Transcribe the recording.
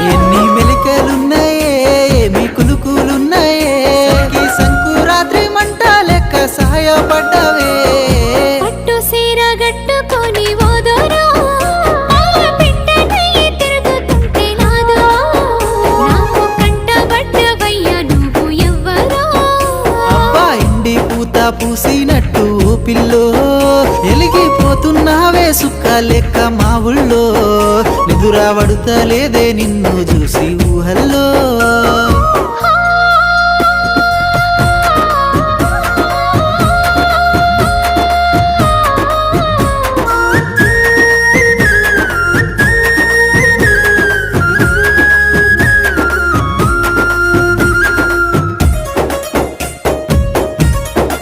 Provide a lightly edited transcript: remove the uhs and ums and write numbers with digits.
ఎన్ని మెలికలున్నాయే ఏమి కులుకులున్నాయే సంకురాత్రి మంట లెక్క సాయపడ్డవే పట్టు సీర గట్టుకొని పూసినట్టు పిల్లో ఎలిగిపోతున్నావే సుక్క లెక్క మా ఊళ్ళో నిదురా పడుతలేదే నిన్ను చూసి